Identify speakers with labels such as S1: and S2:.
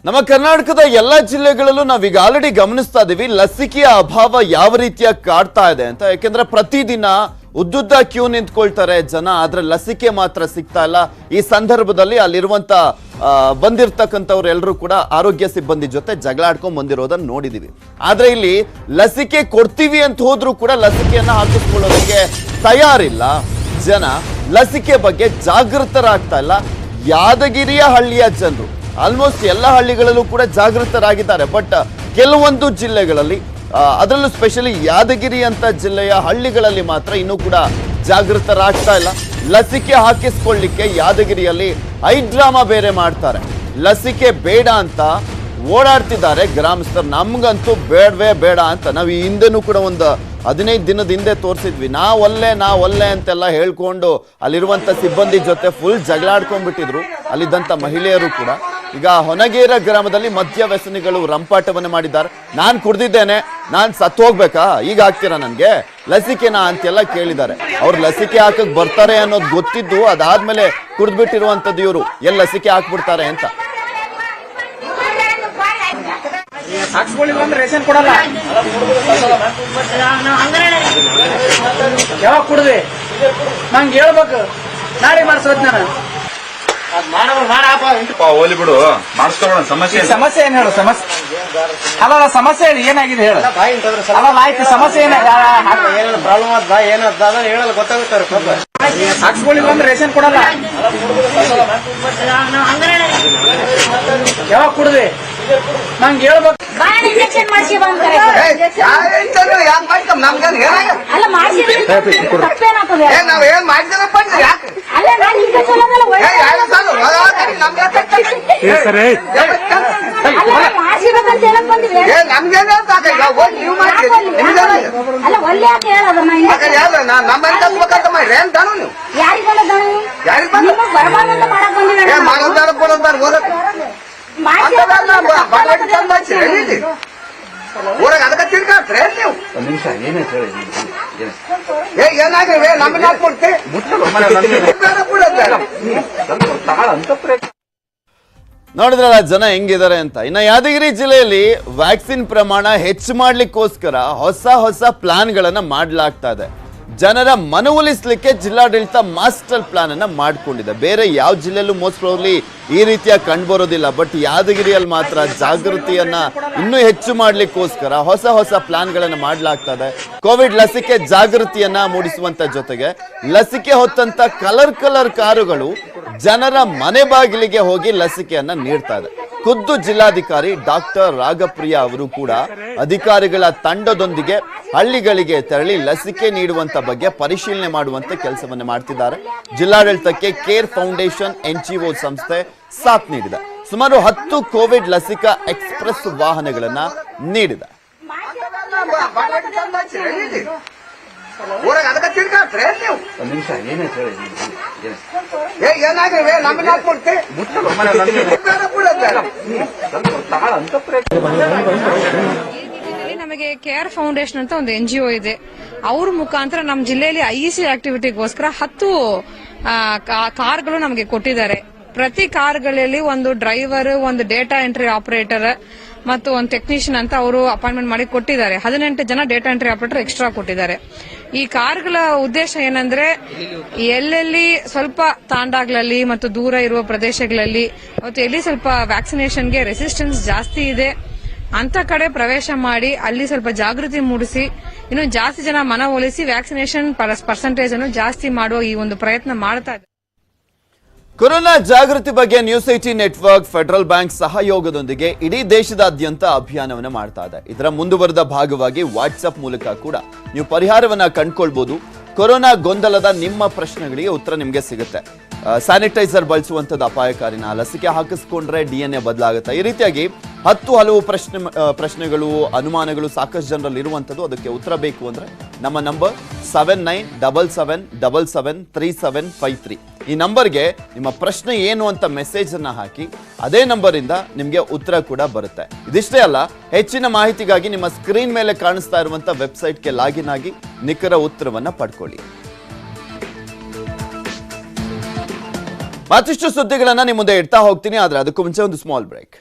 S1: ನಮ್ಮ ಕರ್ನಾಟಕದ ಎಲ್ಲ ಜಿಲ್ಲೆಗಳಲ್ಲೂ ನಾವೀಗ ಆಲ್ರೆಡಿ ಗಮನಿಸ್ತಾ ಇದೀವಿ ಲಸಿಕೆಯ ಅಭಾವ ಯಾವ ರೀತಿಯಾಗಿ ಕಾಡ್ತಾ ಇದೆ ಅಂತ. ಯಾಕೆಂದ್ರೆ ಪ್ರತಿದಿನ ಉದ್ದುದ್ದ ಕ್ಯೂ ನಿಂತ್ಕೊಳ್ತಾರೆ ಜನ, ಆದ್ರೆ ಲಸಿಕೆ ಮಾತ್ರ ಸಿಗ್ತಾ ಇಲ್ಲ. ಈ ಸಂದರ್ಭದಲ್ಲಿ ಅಲ್ಲಿರುವಂತ ಬಂದಿರ್ತಕ್ಕಂಥವ್ರು ಎಲ್ಲರೂ ಕೂಡ ಆರೋಗ್ಯ ಸಿಬ್ಬಂದಿ ಜೊತೆ ಜಗಳಾಡ್ಕೊಂಡ್ ಬಂದಿರೋದನ್ನ ನೋಡಿದೀವಿ. ಆದ್ರೆ ಇಲ್ಲಿ ಲಸಿಕೆ ಕೊಡ್ತೀವಿ ಅಂತ ಹೋದ್ರೂ ಕೂಡ ಲಸಿಕೆಯನ್ನ ಹಾಕಿಸ್ಕೊಳ್ಳೋದಕ್ಕೆ ತಯಾರಿಲ್ಲ ಜನ. ಲಸಿಕೆ ಬಗ್ಗೆ ಜಾಗೃತರಾಗ್ತಾ ಇಲ್ಲ. ಯಾದಗಿರಿಯ ಹಳ್ಳಿಯ ಜನರು ಆಲ್ಮೋಸ್ಟ್ ಎಲ್ಲ ಹಳ್ಳಿಗಳಲ್ಲೂ ಕೂಡ ಜಾಗೃತರಾಗಿದ್ದಾರೆ. ಬಟ್ ಕೆಲವೊಂದು ಜಿಲ್ಲೆಗಳಲ್ಲಿ ಅದರಲ್ಲೂ ಸ್ಪೆಷಲಿ ಯಾದಗಿರಿ ಅಂತ ಜಿಲ್ಲೆಯ ಹಳ್ಳಿಗಳಲ್ಲಿ ಮಾತ್ರ ಇನ್ನೂ ಕೂಡ ಜಾಗೃತರಾಗ್ತಾ ಇಲ್ಲ. ಲಸಿಕೆ ಹಾಕಿಸ್ಕೊಳ್ಳಿಕ್ಕೆ ಯಾದಗಿರಿಯಲ್ಲಿ ಡ್ರಾಮಾ ಬೇರೆ ಮಾಡ್ತಾರೆ. ಲಸಿಕೆ ಬೇಡ ಅಂತ ಓಡಾಡ್ತಿದ್ದಾರೆ ಗ್ರಾಮಸ್ಥರು. ನಮ್ಗಂತೂ ಬೇಡವೇ ಬೇಡ ಅಂತ ನಾವು ಈ ಹಿಂದೆನೂ ಕೂಡ ಒಂದು 15 ದಿನದ ಹಿಂದೆ ತೋರಿಸಿದ್ವಿ. ನಾವೊಲ್ಲೆ ಅಂತೆಲ್ಲ ಹೇಳ್ಕೊಂಡು ಅಲ್ಲಿರುವಂತ ಸಿಬ್ಬಂದಿ ಜೊತೆ ಫುಲ್ ಜಗಳಾಡ್ಕೊಂಡ್ಬಿಟ್ಟಿದ್ರು ಅಲ್ಲಿದ್ದಂತ ಮಹಿಳೆಯರು ಕೂಡ. ಈಗ ಹೊನಗೇರ ಗ್ರಾಮದಲ್ಲಿ ಮದ್ಯ ವ್ಯಸನಿಗಳು ರಂಪಾಟವನ್ನ ಮಾಡಿದ್ದಾರೆ. ನಾನ್ ಕುಡ್ದಿದ್ದೇನೆ, ನಾನ್ ಸತ್ತು ಹೋಗ್ಬೇಕಾ, ಈಗ ಹಾಕ್ತೀರಾ ನನ್ಗೆ ಲಸಿಕೆನಾ ಅಂತೆಲ್ಲ ಕೇಳಿದ್ದಾರೆ. ಅವ್ರು ಲಸಿಕೆ ಹಾಕಕ್ ಬರ್ತಾರೆ ಅನ್ನೋದು ಗೊತ್ತಿದ್ದು ಅದಾದ್ಮೇಲೆ ಕುಡ್ದ್ಬಿಟ್ಟಿರುವಂತದ್ದು ಇವರು ಎಲ್ಲಿ ಲಸಿಕೆ ಹಾಕ್ಬಿಡ್ತಾರೆ ಅಂತ.
S2: ಹಾಕ್ಸ್ಕೊಳ್ಳಿಲ್ಲ ಅಂದ್ರೆ ರೇಷನ್ ಕೊಡಲ್ಲ. ಯಾವಾಗ ಕುಡ್ದೆ ನಂಗೆ ಹೇಳ್ಬೇಕು, ನಾಳೆ ಮಾಡಿಸೋದ್ ನಾನು
S3: ಹೋಲಿ ಬಿಡು, ಮಾಡಿಸ್ಕೊಳ್ಳೋಣ.
S2: ಸಮಸ್ಯೆ ಏನ್ ಹೇಳು? ಸಮಸ್ಯೆ ಅಲ್ಲ, ಸಮಸ್ಯೆ ಹೇಳಿ, ಏನಾಗಿದೆ ಹೇಳು. ಅಲ್ಲ ಆಯ್ತು, ಸಮಸ್ಯೆ
S4: ಪ್ರಾಬ್ಲಮ್ ಅದ ಏನದ ಹೇಳಲ್ಲ, ಗೊತ್ತಾಗುತ್ತೆ.
S2: ಹಾಕ್ಸ್ಕೊಳ್ಳಿಲ್ಲ ಅಂದ್ರೆ ರೇಷನ್ ಕೊಡಲ್ಲ. ಯಾವಾಗ ಕುಡ್ದೆ ನಂಗೆ ಹೇಳ್ಬೇಕು.
S5: ಇಂಜೆಕ್ಷನ್ ಮಾಡಿಸಿ
S4: ಊರಾಗ ಅದಕ್ಕೆ ತಿರ್ಗಾಡ್ರೆ ನೀವು
S3: ಒಂದ್ ನಿಮಿಷ ಏನಾಯ್ತು ಹೇಳಿ.
S4: ಏನಾಗ್ರಿ ನಮ್ಮನ್ನ ಹಾಕ್ಬಿಡ್ತಿ
S1: ನೋಡಿದ್ರಲ್ಲ ಜನ ಹೆಂಗಿದ್ದಾರೆ ಅಂತ. ಇನ್ನು ಯಾದಗಿರಿ ಜಿಲ್ಲೆಯಲ್ಲಿ ವ್ಯಾಕ್ಸಿನ್ ಪ್ರಮಾಣ ಹೆಚ್ಚು ಮಾಡ್ಲಿಕ್ಕೋಸ್ಕರ ಹೊಸ ಪ್ಲಾನ್ಗಳನ್ನ ಮಾಡಲಾಗ್ತಾ ಇದೆ. ಜನರ ಮನವೊಲಿಸಲಿಕ್ಕೆ ಜಿಲ್ಲಾಡಳಿತ ಮಾಸ್ಟರ್ ಪ್ಲಾನ್ ಅನ್ನ ಮಾಡಿಕೊಂಡಿದೆ. ಬೇರೆ ಯಾವ ಜಿಲ್ಲೆಯಲ್ಲೂ ಮೋಸ್ಟ್ ಪ್ರಾಬಬ್ಲಿ ಈ ರೀತಿಯ ಕಂಡುಬರೋದಿಲ್ಲ. ಬಟ್ ಯಾದಗಿರಿಯಲ್ಲಿ ಮಾತ್ರ ಜಾಗೃತಿಯನ್ನ ಇನ್ನೂ ಹೆಚ್ಚು ಮಾಡ್ಲಿಕ್ಕೋಸ್ಕರ ಹೊಸ ಪ್ಲಾನ್ಗಳನ್ನ ಮಾಡಲಾಗ್ತಾ ಇದೆ. ಕೋವಿಡ್ ಲಸಿಕೆ ಜಾಗೃತಿಯನ್ನ ಮೂಡಿಸುವಂತ ಜೊತೆಗೆ ಲಸಿಕೆ ಹೊತ್ತಂತ ಕಲರ್ ಕಾರುಗಳು ಜನರ ಮನೆ ಬಾಗಿಲಿಗೆ ಹೋಗಿ ಲಸಿಕೆಯನ್ನ ನೀಡ್ತಾ ಇದೆ. ಖುದ್ದು ಜಿಲ್ಲಾಧಿಕಾರಿ ಡಾಕ್ಟರ್ ರಾಗಪ್ರಿಯಾ ಅವರು ಕೂಡ ಅಧಿಕಾರಿಗಳ ತಂಡದೊಂದಿಗೆ ಹಳ್ಳಿಗಳಿಗೆ ತೆರಳಿ ಲಸಿಕೆ ನೀಡುವಂತ ಬಗ್ಗೆ ಪರಿಶೀಲನೆ ಮಾಡುವಂತ ಕೆಲಸವನ್ನು ಮಾಡ್ತಿದ್ದಾರೆ. ಜಿಲ್ಲಾಡಳಿತಕ್ಕೆ ಕೇರ್ ಫೌಂಡೇಶನ್ NGO ಸಂಸ್ಥೆ ಸಾಥ್ ನೀಡಿದೆ. ಸುಮಾರು 10 ಕೋವಿಡ್ ಲಸಿಕಾ ಎಕ್ಸ್ಪ್ರೆಸ್ ವಾಹನಗಳನ್ನ ನೀಡಿದೆ.
S4: ಊರಾಗ ಅದಕ್ಕೆ ತಿರ್ಗಾಡ್ರೆ ನೀವು
S3: ಒಂದ್ ನಿಮಿಷ ಏನಾಯ್ತು ಹೇಳಿ.
S4: ಏನಾಗ್ರಿ ನಮ್ಮನ್ನ ಹಾಕ್ಬಿಡ್ತಿ
S6: ನಮಗೆ ಕೇರ್ ಫೌಂಡೇಶನ್ ಅಂತ ಒಂದು NGO ಇದೆ. ಅವ್ರ ಮುಖಾಂತರ ನಮ್ಮ ಜಿಲ್ಲೆಯಲ್ಲಿ IEC ಆಕ್ಟಿವಿಟಿಗೋಸ್ಕರ 10 ಕಾರ್ಗಳು ನಮಗೆ ಕೊಟ್ಟಿದ್ದಾರೆ. ಪ್ರತಿ ಕಾರ್ಗಳಲ್ಲಿ ಒಂದು ಡ್ರೈವರ್, ಒಂದು ಡೇಟಾ ಎಂಟ್ರಿ ಆಪರೇಟರ್ ಮತ್ತು ಒಂದು ಟೆಕ್ನಿಷಿಯನ್ ಅಂತ ಅವರು ಅಪಾಯಿಂಟ್ಮೆಂಟ್ ಮಾಡಿ ಕೊಟ್ಟಿದ್ದಾರೆ. 18 ಜನ ಡೇಟಾ ಎಂಟ್ರಿ ಆಪರೇಟರ್ ಎಕ್ಸ್ಟ್ರಾ ಕೊಟ್ಟಿದ್ದಾರೆ. ಈ ಕಾರ್ಗಳ ಉದ್ದೇಶ ಏನಂದ್ರೆ ಎಲ್ಲೆಲ್ಲಿ ಸ್ವಲ್ಪ ತಾಂಡಾಗ್ಲಲ್ಲಿ ಮತ್ತು ದೂರ ಇರುವ ಪ್ರದೇಶಗಳಲ್ಲಿ ಮತ್ತು ಎಲ್ಲಿ ಸ್ವಲ್ಪ ವ್ಯಾಕ್ಸಿನೇಷನ್ಗೆ ರೆಸಿಸ್ಟೆನ್ಸ್ ಜಾಸ್ತಿ ಇದೆ ಅಂತ ಕಡೆ ಪ್ರವೇಶ ಮಾಡಿ ಅಲ್ಲಿ ಸ್ವಲ್ಪ ಜಾಗೃತಿ ಮೂಡಿಸಿ ಇನ್ನು ಜಾಸ್ತಿ ಜನ ಮನವೊಲಿಸಿ ವ್ಯಾಕ್ಸಿನೇಷನ್ ಪರ್ಸೆಂಟೇಜ್ ಅನ್ನು ಜಾಸ್ತಿ ಮಾಡುವ ಈ ಒಂದು ಪ್ರಯತ್ನ ಮಾಡ್ತಾ ಇದೆ.
S1: ಕೊರೋನಾ ಜಾಗೃತಿ ಬಗ್ಗೆ ನ್ಯೂಸ್ 18 ನೆಟ್ವರ್ಕ್, ಫೆಡರಲ್ ಬ್ಯಾಂಕ್ ಸಹಯೋಗದೊಂದಿಗೆ ಇಡೀ ದೇಶದಾದ್ಯಂತ ಅಭಿಯಾನವನ್ನು ಮಾಡ್ತಾ ಇದೆ. ಇದರ ಮುಂದುವರೆದ ಭಾಗವಾಗಿ ವಾಟ್ಸ್ಆಪ್ ಮೂಲಕ ಕೂಡ ನೀವು ಪರಿಹಾರವನ್ನ ಕಂಡುಕೊಳ್ಬಹುದು. ಕೊರೋನಾ ಗೊಂದಲದ ನಿಮ್ಮ ಪ್ರಶ್ನೆಗಳಿಗೆ ಉತ್ತರ ನಿಮಗೆ ಸಿಗುತ್ತೆ. ಸ್ಯಾನಿಟೈಸರ್ ಬಳಸುವಂಥದ್ದು ಅಪಾಯಕಾರಿನ, ಲಸಿಕೆ ಹಾಕಿಸ್ಕೊಂಡ್ರೆ DNA ಬದಲಾಗುತ್ತೆ, ಈ ರೀತಿಯಾಗಿ 10 ಹಲವು ಪ್ರಶ್ನೆಗಳು, ಅನುಮಾನಗಳು ಸಾಕಷ್ಟು ಜನರಲ್ಲಿ ಇರುವಂಥದ್ದು. ಅದಕ್ಕೆ ಉತ್ತರ ಬೇಕು ಅಂದ್ರೆ ನಮ್ಮ ನಂಬರ್ 7977773753 ಈ ನಂಬರ್ಗೆ ನಿಮ್ಮ ಪ್ರಶ್ನೆ ಏನು ಅಂತ ಮೆಸೇಜ್ ಅನ್ನ ಹಾಕಿ ಅದೇ ನಂಬರ್ ಇಂದ ನಿಮಗೆ ಉತ್ತರ ಕೂಡ ಬರುತ್ತೆ. ಇದಿಷ್ಟೇ ಅಲ್ಲ, ಹೆಚ್ಚಿನ ಮಾಹಿತಿಗಾಗಿ ನಿಮ್ಮ ಸ್ಕ್ರೀನ್ ಮೇಲೆ ಕಾಣಿಸ್ತಾ ಇರುವಂತ ವೆಬ್ಸೈಟ್ಗೆ ಲಾಗಿನ್ ಆಗಿ ನಿಖರ ಉತ್ತರವನ್ನ ಪಡ್ಕೊಳ್ಳಿ. ಮತ್ತಿಷ್ಟು ಸುದ್ದಿಗಳನ್ನ ನಿಮ್ಮ ಮುಂದೆ ಇಡ್ತಾ ಹೋಗ್ತೀನಿ, ಆದ್ರೆ ಅದಕ್ಕೂ ಮುಂಚೆ ಒಂದು ಸ್ಮಾಲ್ ಬ್ರೇಕ್.